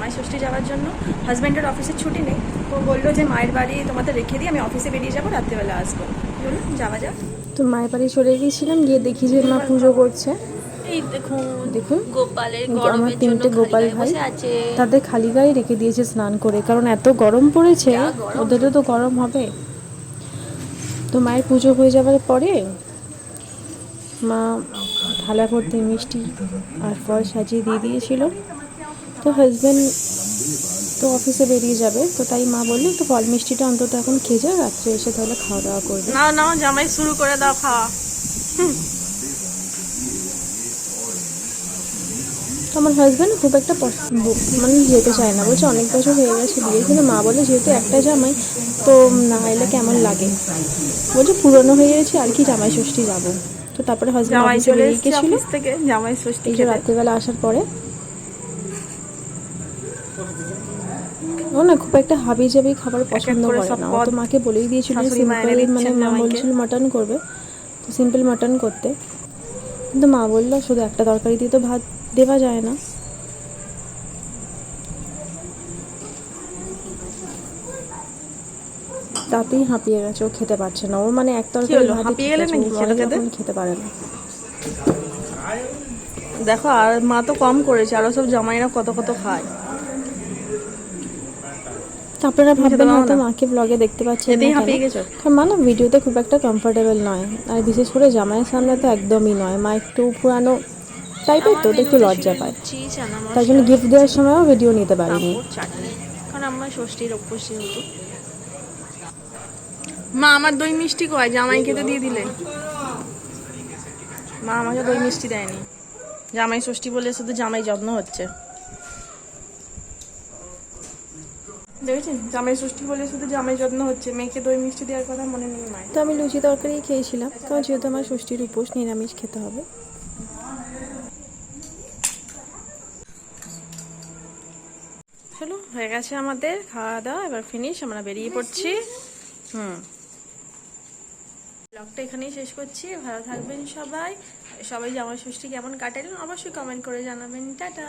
জামাই ষষ্ঠী যাওয়ার জন্য। হাজব্যান্ডের অফিসের ছুটি নেই, তো বললো যে মায়ের বাড়ি তোমাদের রেখে দিই, আমি অফিসে বেরিয়ে যাবো, রাত্রেবেলা আসবো। চলুন যাওয়া যাক। তো মায়ের বাড়ি চলে গিয়েছিলাম, গিয়ে দেখি যে মা পুজো করছে। এই দেখুন দেখুন গোপালের আমার গরমের জন্য 3টে খালি গোপাল গায়ে ভাই, বসে আছে। তাদের খালি গায়ে রেখে দিয়েছে স্নান করে, কারণ এত গরম পড়েছে, যা গরম। ওদেরও তো গরম হবে। তো মায়ের পুজো হয়ে যাওয়ার পরে মা থালা ভর্তি মিষ্টি আর ফল সাজিয়ে দিয়ে দিয়েছিল। তো হাজব্যান্ড তো অফিসে বেরিয়ে যাবে, তো তাই মা বললো একটু ফল মিষ্টিটা অন্তত এখন খেয়ে যাও, রাত্রে এসে তাহলে খাওয়া দাওয়া করবে। নাও নাও জামাই শুরু করে দাও খাওয়া। তো আমার হাজব্যান্ড খুব একটা মানে যেতে চায় না, বলছে অনেক বছর হয়ে গেছে বিয়ে, কিন্তু মা বলে যেহেতু একটা জামাই তো না এলে কেমন লাগে, বলছে পুরনো হয়ে গেছে আর কি জামাই ষষ্ঠী যাবো। তো তারপরে হাজব্যান্ড জামাই অফিসে চলে বেরিয়ে এসেছে গেছিলো। অফিস থেকে জামাই ষষ্ঠী এই যে খেতে। রাত্রিবেলা আসার পরে ও না খুব একটা হাবি জাবি খাবার পছন্দ করে করে সব না, ও পদ তো মাকে বলেই দিয়েছিল শাশুড়ি মা এনে সিম্পল, মানে দিচ্ছেন মা জামাইকে। বলছিল মাটন করবে, তো সিম্পল মাটন করতে, কিন্তু মা বললো শুধু একটা তরকারি দিয়ে তো ভাত দেওয়া যায় না। তাতেই হাঁপিয়ে গেছে, ও খেতে পারছে না, ও মানে এক কি তরকারি হলো, ভাতই হাঁপিয়ে ঠিক গেলে আছে, ও নাকি খেতে অনেক খেতে? রকম খেতে পারে না। দেখো আর মা তো কম করেছে, আরো সব জামাইরা কত কত খায়। তো আপনারা তুমি খেতে ভাববেন পারো হয়তো না, মাকে ব্লগে দেখতে পাচ্ছেন না এতেই কেন, হাঁপিয়ে গেছো। কারণ মা না ভিডিওতে খুব একটা কমফোর্টেবল নয়, আর বিশেষ করে জামাইয়ের সামনে তো একদমই নয়, মা একটু পুরানো টাইপের, তো একটু মেনুতে ছিল লজ্জা পায়, লুচি, চানা তাই জন্য মশলা, গিফট দেওয়ার সময়ও ভিডিও নিতে পারিনি। পাঁপড়, চাটনি। কারণ আমার ষষ্ঠীর অভ্যাস যেহেতু। মা আমার দই মিষ্টি কয়, জামাই খেতে দিয়ে দিলে। মা আমাকে দই মিষ্টি দেয়নি, জামাই ষষ্ঠী বলে শুধু জামাই যত্ন হচ্ছে। দেখেছেন, জামাই ষষ্ঠী বলে শুধু জামাই যত্ন হচ্ছে, মেয়েকে দই মিষ্টি দেওয়ার কথা মনে নেই মায়ের। তো আমি লুচি তরকারি খেয়েছিলাম, কারণ যেহেতু আমার ষষ্ঠীর উপোস, নিরামিষ খেতে হবে। চলো হয়ে গেছে আমাদের খাওয়া দাওয়া, এবার ফিনিশ, আমরা বেরিয়ে পড়ছি। ব্লগটা এখানেই শেষ করছি। ভালো থাকবেন সবাই। সবাই জামাই ষষ্ঠী কেমন কাটালেন অবশ্যই কমেন্ট করে জানাবেন। টাটা।